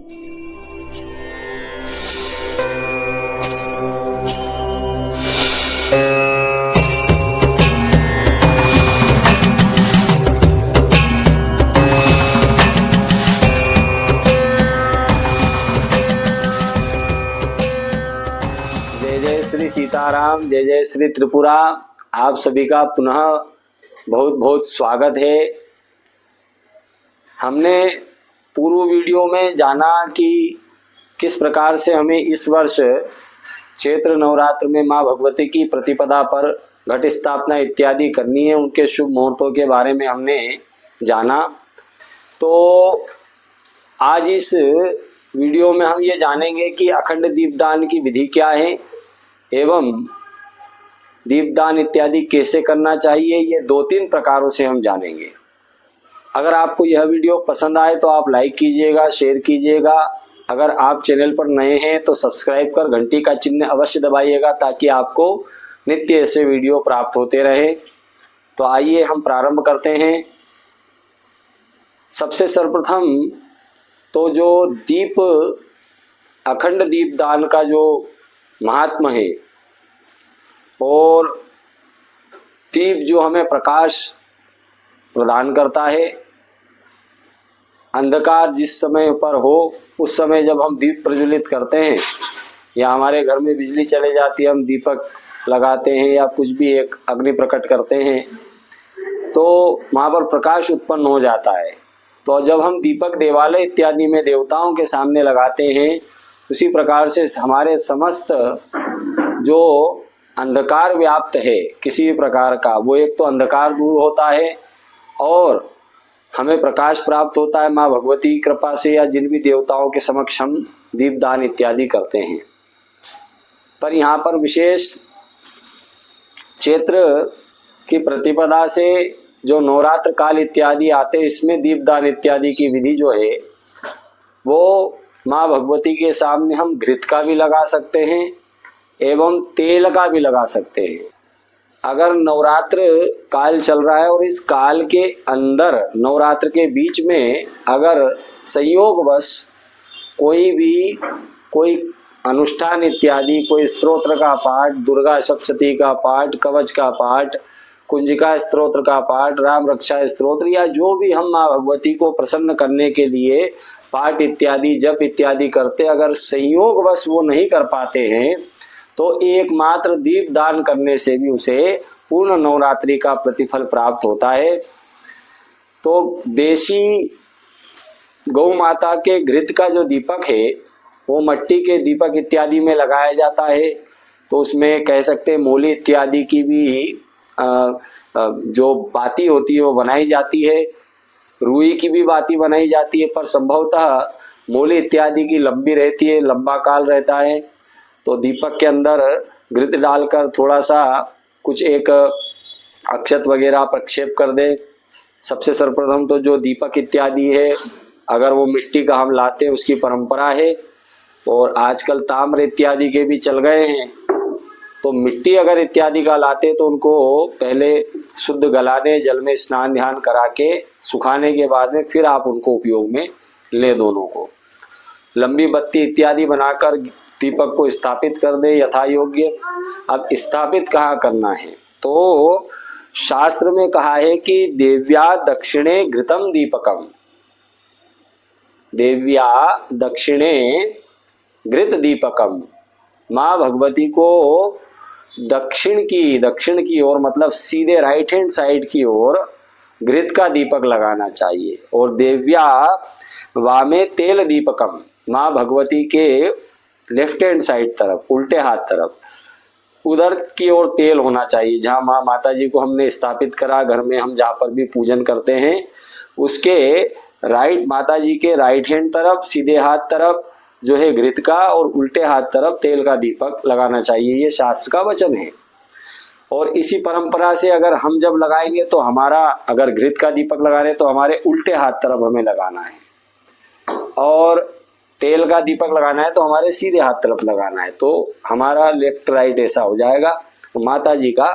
जय जय श्री सीताराम, जय जय श्री त्रिपुरा। आप सभी का पुनः बहुत बहुत स्वागत है। हमने पूर्व वीडियो में जाना कि किस प्रकार से हमें इस वर्ष चैत्र नवरात्र में माँ भगवती की प्रतिपदा पर घट स्थापना इत्यादि करनी है, उनके शुभ मुहूर्तों के बारे में हमने जाना। तो आज इस वीडियो में हम ये जानेंगे कि अखंड दीपदान की विधि क्या है एवं दीपदान इत्यादि कैसे करना चाहिए। ये 2-3 प्रकारों से हम जानेंगे। अगर आपको यह वीडियो पसंद आए तो आप लाइक कीजिएगा, शेयर कीजिएगा। अगर आप चैनल पर नए हैं तो सब्सक्राइब कर घंटी का चिन्ह अवश्य दबाइएगा ताकि आपको नित्य ऐसे वीडियो प्राप्त होते रहे। तो आइए हम प्रारंभ करते हैं। सबसे सर्वप्रथम तो जो दीप अखंड दीपदान का जो महात्म है और दीप जो हमें प्रकाश प्रदान करता है, अंधकार जिस समय पर हो उस समय जब हम दीप प्रज्वलित करते हैं या हमारे घर में बिजली चले जाती है, हम दीपक लगाते हैं या कुछ भी एक अग्नि प्रकट करते हैं तो वहाँ पर प्रकाश उत्पन्न हो जाता है। तो जब हम दीपक देवालय इत्यादि में देवताओं के सामने लगाते हैं, उसी प्रकार से हमारे समस्त जो अंधकार व्याप्त है किसी भी प्रकार का, वो एक तो अंधकार दूर होता है और हमें प्रकाश प्राप्त होता है माँ भगवती की कृपा से, या जिन भी देवताओं के समक्ष हम दीपदान इत्यादि करते हैं। पर यहाँ पर विशेष चैत्र की प्रतिपदा से जो नवरात्र काल इत्यादि आते हैं, इसमें दीपदान इत्यादि की विधि जो है वो माँ भगवती के सामने हम घृत का भी लगा सकते हैं एवं तेल का भी लगा सकते हैं। अगर नवरात्र काल चल रहा है और इस काल के अंदर नवरात्र के बीच में अगर संयोगवश कोई अनुष्ठान इत्यादि, कोई स्तोत्र का पाठ, दुर्गा सप्तशती का पाठ, कवच का पाठ, कुंजिका स्तोत्र का पाठ, राम रक्षा स्तोत्र, या जो भी हम माँ भगवती को प्रसन्न करने के लिए पाठ इत्यादि जप इत्यादि करते, अगर संयोगवश वो नहीं कर पाते हैं तो एकमात्र दीप दान करने से भी उसे पूर्ण नवरात्रि का प्रतिफल प्राप्त होता है। तो देशी गौ माता के घृत का जो दीपक है वो मट्टी के दीपक इत्यादि में लगाया जाता है। तो उसमें कह सकते हैं मूली इत्यादि की भी जो बाती होती है वो बनाई जाती है, रुई की भी बाती बनाई जाती है, पर संभवतः मूली इत्यादि की लंबी रहती है, लंबा काल रहता है। तो दीपक के अंदर घृत डालकर थोड़ा सा कुछ एक अक्षत वगैरह प्रक्षेप कर दे। सबसे सर्वप्रथम तो जो दीपक इत्यादि है अगर वो मिट्टी का हम लाते हैं उसकी परंपरा है, और आजकल ताम्र इत्यादि के भी चल गए हैं। तो मिट्टी अगर इत्यादि का लाते तो उनको पहले शुद्ध गला दें, जल में स्नान ध्यान करा के सुखाने के बाद में फिर आप उनको उपयोग में ले। दोनों को लंबी बत्ती इत्यादि बनाकर दीपक को स्थापित कर दे यथा योग्य। अब स्थापित कहाँ करना है, तो शास्त्र में कहा है कि देव्या दक्षिणे घृतम दीपकम, देव्या दक्षिणे घृत दीपकम। माँ भगवती को दक्षिण की ओर, मतलब सीधे राइट हैंड साइड की ओर घृत का दीपक लगाना चाहिए। और देव्या वामे तेल दीपकम, माँ भगवती के लेफ्ट हैंड साइड तरफ, उल्टे हाथ तरफ, उधर की ओर तेल होना चाहिए। जहाँ माँ माता जी को हमने स्थापित करा, घर में हम जहाँ पर भी पूजन करते हैं, उसके राइट, माता जी के राइट हैंड तरफ सीधे हाथ तरफ जो है घृत का, और उल्टे हाथ तरफ तेल का दीपक लगाना चाहिए। ये शास्त्र का वचन है। और इसी परंपरा से अगर हम जब लगाएंगे तो हमारा, अगर घृत का दीपक लगा रहे तो हमारे उल्टे हाथ तरफ हमें लगाना है, और तेल का दीपक लगाना है तो हमारे सीधे हाथ तरफ लगाना है। तो हमारा लेफ्ट राइट ऐसा हो जाएगा। तो माता जी का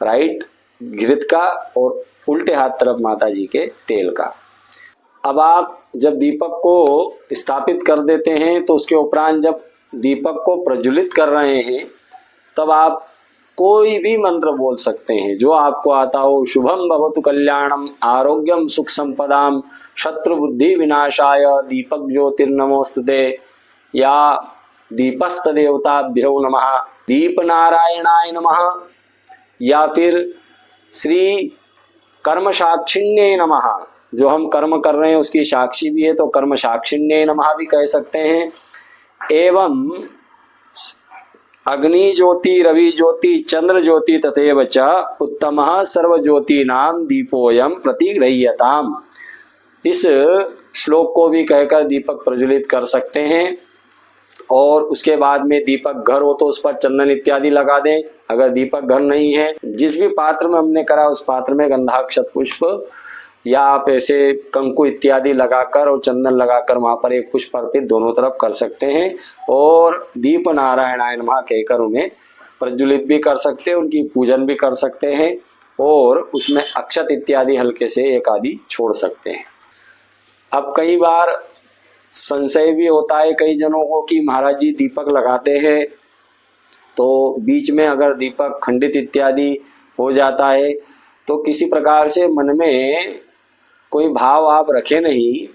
राइट घृत का और उल्टे हाथ तरफ माता जी के तेल का। अब आप जब दीपक को स्थापित कर देते हैं तो उसके उपरांत जब दीपक को प्रज्वलित कर रहे हैं तब आप कोई भी मंत्र बोल सकते हैं जो आपको आता हो। शुभम भवतु कल्याणम आरोग्यम सुख संपदाम शत्रु बुद्धि विनाशाय दीपक ज्योतिर्नमोस्तुते या दीपस्त देवताभ्यो नमः दीप नारायणाय नमः या फिर श्री कर्म साक्षिण्ये नमः, जो हम कर्म कर रहे हैं उसकी साक्षी भी है तो कर्म साक्षिण्ये नमः भी कह सकते हैं। एवं अग्नि ज्योति रवि ज्योति चंद्र ज्योति तथैव च उत्तमः सर्व ज्योति नाम दीपोयम प्रतिगृह्यताम, इस श्लोक को भी कहकर दीपक प्रज्वलित कर सकते हैं। और उसके बाद में दीपक घर हो तो उस पर चंदन इत्यादि लगा दें। अगर दीपक घर नहीं है, जिस भी पात्र में हमने करा उस पात्र में गंधाक्षत पुष्प या आप ऐसे कंकु इत्यादि लगाकर और चंदन लगाकर वहां पर एक पुष्प अर्पित दोनों तरफ कर सकते हैं और दीप नारायणाय नमः कहकर उन्हें प्रज्वलित भी कर सकते हैं, उनकी पूजन भी कर सकते हैं और उसमें अक्षत इत्यादि हल्के से एक आदि छोड़ सकते हैं। अब कई बार संशय भी होता है कई जनों को कि महाराज जी दीपक लगाते हैं तो बीच में अगर दीपक खंडित इत्यादि हो जाता है तो किसी प्रकार से मन में कोई भाव आप रखे नहीं।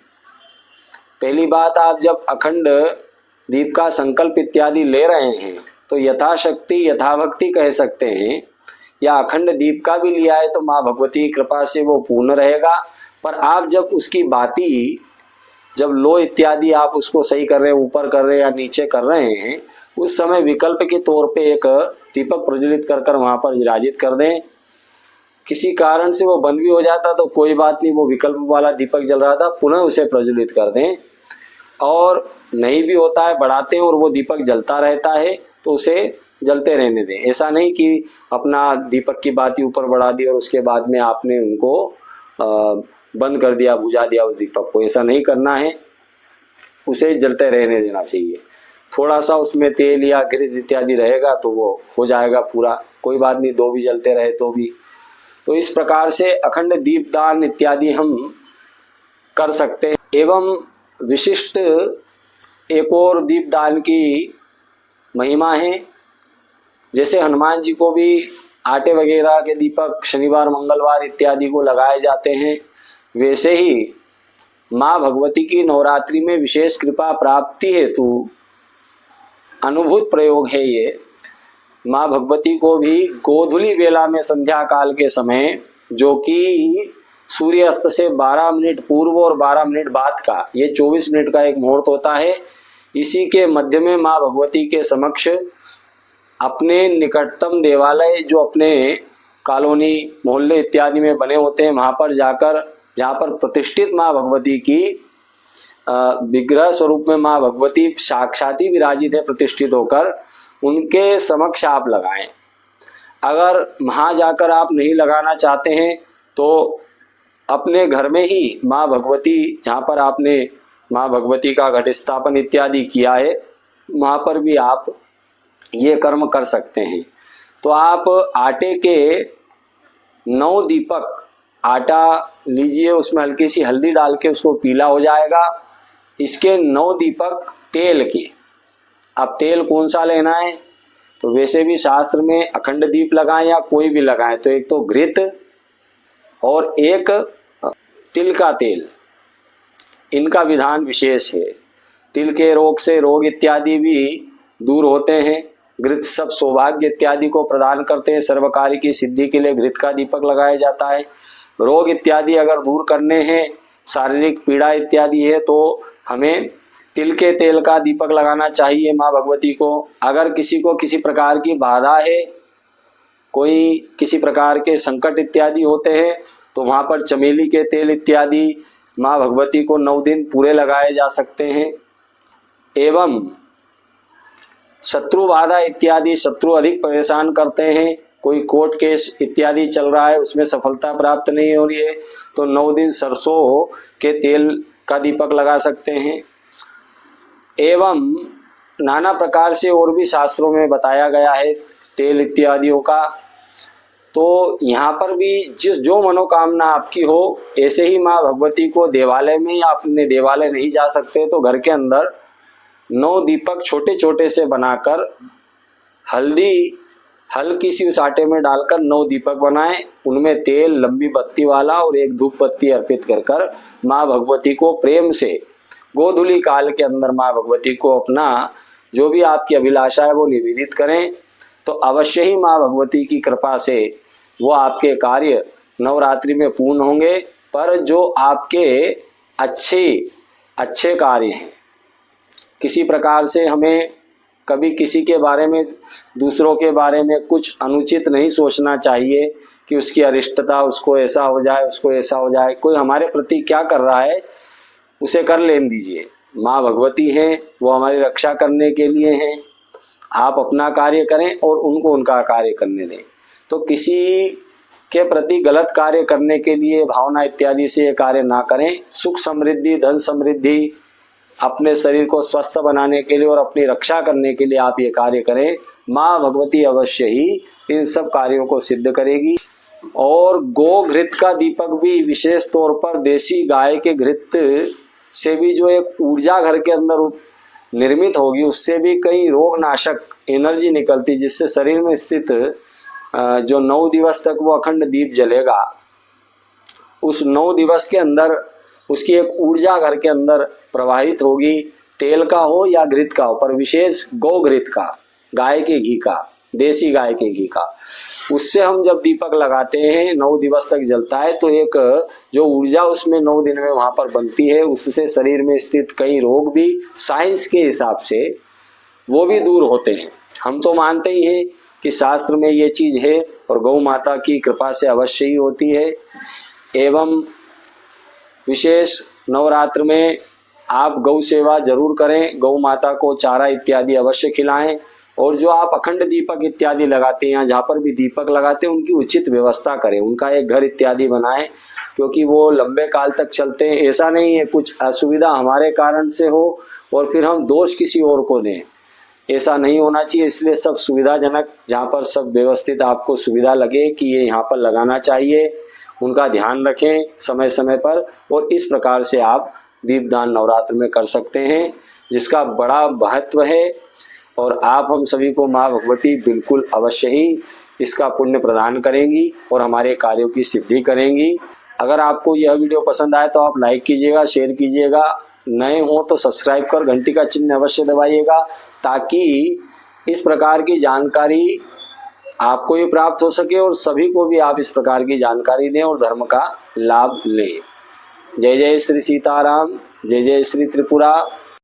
पहली बात, आप जब अखंड दीप का संकल्प इत्यादि ले रहे हैं तो यथाशक्ति यथाभक्ति कह सकते हैं, या अखंड दीप का भी लिया है तो माँ भगवती की कृपा से वो पूर्ण रहेगा। पर आप जब उसकी बाती जब लो इत्यादि आप उसको सही कर रहे हैं, ऊपर कर रहे हैं या नीचे कर रहे हैं, उस समय विकल्प के तौर पे एक दीपक प्रज्वलित कर कर वहां पर विराजित कर दें। किसी कारण से वो बंद भी हो जाता तो कोई बात नहीं, वो विकल्प वाला दीपक जल रहा था पुनः उसे प्रज्वलित कर दें। और नहीं भी होता है बढ़ाते हैं और वो दीपक जलता रहता है तो उसे जलते रहने दें। ऐसा नहीं कि अपना दीपक की बाती ऊपर बढ़ा दी और उसके बाद में आपने उनको बंद कर दिया, बुझा दिया उस दीपक को, ऐसा नहीं करना है, उसे जलते रहने देना चाहिए। थोड़ा सा उसमें तेल या घृत इत्यादि रहेगा तो वो हो जाएगा पूरा, कोई बात नहीं, दो भी जलते रहे तो भी। तो इस प्रकार से अखंड दीपदान इत्यादि हम कर सकते हैं। एवं विशिष्ट एक और दीपदान की महिमा है, जैसे हनुमान जी को भी आटे वगैरह के दीपक शनिवार मंगलवार इत्यादि को लगाए जाते हैं, वैसे ही माँ भगवती की नवरात्रि में विशेष कृपा प्राप्ति हेतु अनुभूत प्रयोग है ये। माँ भगवती को भी गोधूली वेला में संध्या काल के समय, जो कि सूर्य अस्त से 12 मिनट पूर्व और 12 मिनट बाद का, ये 24 मिनट का एक मुहूर्त होता है, इसी के मध्य में माँ भगवती के समक्ष अपने निकटतम देवालय जो अपने कॉलोनी मोहल्ले इत्यादि में बने होते हैं वहां पर जाकर, जहाँ पर प्रतिष्ठित माँ भगवती की विग्रह स्वरूप में माँ भगवती साक्षात ही विराजित है प्रतिष्ठित होकर, उनके समक्ष आप लगाएं। अगर वहां जाकर आप नहीं लगाना चाहते हैं तो अपने घर में ही माँ भगवती, जहाँ पर आपने माँ भगवती का घट स्थापन इत्यादि किया है, वहां पर भी आप ये कर्म कर सकते हैं। तो आप आटे के 9 दीपक, आटा लीजिए, उसमें हल्की सी हल्दी डाल के उसको पीला हो जाएगा, इसके 9 दीपक तेल के। अब तेल कौन सा लेना है, तो वैसे भी शास्त्र में अखंड दीप लगाएं या कोई भी लगाएं तो एक तो घृत और एक तिल का तेल, इनका विधान विशेष है। तिल के रोग से रोग इत्यादि भी दूर होते हैं, घृत सब सौभाग्य इत्यादि को प्रदान करते हैं, सर्व कार्य की सिद्धि के लिए घृत का दीपक लगाया जाता है। रोग इत्यादि अगर दूर करने हैं, शारीरिक पीड़ा इत्यादि है तो हमें तिल के तेल का दीपक लगाना चाहिए माँ भगवती को। अगर किसी को किसी प्रकार की बाधा है, कोई किसी प्रकार के संकट इत्यादि होते हैं तो वहाँ पर चमेली के तेल इत्यादि माँ भगवती को 9 दिन पूरे लगाए जा सकते हैं। एवं शत्रु बाधा इत्यादि, शत्रु अधिक परेशान करते हैं, कोई कोर्ट केस इत्यादि चल रहा है उसमें सफलता प्राप्त नहीं हो रही है तो 9 दिन सरसों के तेल का दीपक लगा सकते हैं। एवं नाना प्रकार से और भी शास्त्रों में बताया गया है तेल इत्यादियों का। तो यहाँ पर भी जिस जो मनोकामना आपकी हो, ऐसे ही माँ भगवती को देवालय में या अपने देवालय नहीं जा सकते तो घर के अंदर 9 दीपक छोटे छोटे से बनाकर हल्की सी उस आटे में डालकर 9 दीपक बनाएं, उनमें तेल लंबी बत्ती वाला और एक धूप बत्ती अर्पित कर माँ भगवती को प्रेम से गोधूली काल के अंदर माँ भगवती को अपना जो भी आपकी अभिलाषा है वो निवेदित करें, तो अवश्य ही माँ भगवती की कृपा से वो आपके कार्य नवरात्रि में पूर्ण होंगे। पर जो आपके अच्छे कार्य हैं, किसी प्रकार से हमें कभी किसी के बारे में, दूसरों के बारे में कुछ अनुचित नहीं सोचना चाहिए कि उसकी अरिष्टता, उसको ऐसा हो जाए, उसको ऐसा हो जाए। कोई हमारे प्रति क्या कर रहा है उसे कर लेने दीजिए। माँ भगवती हैं, वो हमारी रक्षा करने के लिए हैं। आप अपना कार्य करें और उनको उनका कार्य करने दें। तो किसी के प्रति गलत कार्य करने के लिए भावना इत्यादि से ये कार्य ना करें। सुख समृद्धि, धन समृद्धि, अपने शरीर को स्वस्थ बनाने के लिए और अपनी रक्षा करने के लिए आप ये कार्य करें। माँ भगवती अवश्य ही इन सब कार्यों को सिद्ध करेगी। और गो घृत का दीपक भी विशेष तौर पर देसी गाय के घृत से भी जो एक ऊर्जा घर के अंदर निर्मित होगी, उससे भी कई रोग नाशक एनर्जी निकलती, जिससे शरीर में स्थित जो 9 दिवस तक वो अखंड दीप जलेगा, उस 9 दिवस के अंदर उसकी एक ऊर्जा घर के अंदर प्रवाहित होगी। तेल का हो या घृत का हो, पर विशेष गौ घृत का, गाय के घी का, देसी गाय के घी का, उससे हम जब दीपक लगाते हैं 9 दिवस तक जलता है, तो एक जो ऊर्जा उसमें 9 दिन में वहां पर बनती है, उससे शरीर में स्थित कई रोग भी साइंस के हिसाब से वो भी दूर होते हैं। हम तो मानते ही हैं कि शास्त्र में ये चीज है और गौ माता की कृपा से अवश्य ही होती है। एवं विशेष नवरात्र में आप गौ सेवा जरूर करें, गौ माता को चारा इत्यादि अवश्य खिलाएं। और जो आप अखंड दीपक इत्यादि लगाते हैं, जहाँ पर भी दीपक लगाते हैं, उनकी उचित व्यवस्था करें, उनका एक घर इत्यादि बनाएं, क्योंकि वो लंबे काल तक चलते हैं। ऐसा नहीं है कुछ असुविधा हमारे कारण से हो और फिर हम दोष किसी और को दें, ऐसा नहीं होना चाहिए। इसलिए सब सुविधाजनक, जहाँ पर सब व्यवस्थित आपको सुविधा लगे कि ये यहाँ पर लगाना चाहिए, उनका ध्यान रखें समय समय पर। और इस प्रकार से आप दीपदान नवरात्र में कर सकते हैं, जिसका बड़ा महत्व है। और आप हम सभी को माँ भगवती बिल्कुल अवश्य ही इसका पुण्य प्रदान करेंगी और हमारे कार्यों की सिद्धि करेंगी। अगर आपको यह वीडियो पसंद आए तो आप लाइक कीजिएगा, शेयर कीजिएगा। नए हो तो सब्सक्राइब कर घंटी का चिन्ह अवश्य दबाइएगा, ताकि इस प्रकार की जानकारी आपको भी प्राप्त हो सके और सभी को भी आप इस प्रकार की जानकारी दें और धर्म का लाभ लें। जय जय श्री सीताराम, जय जय श्री त्रिपुरा।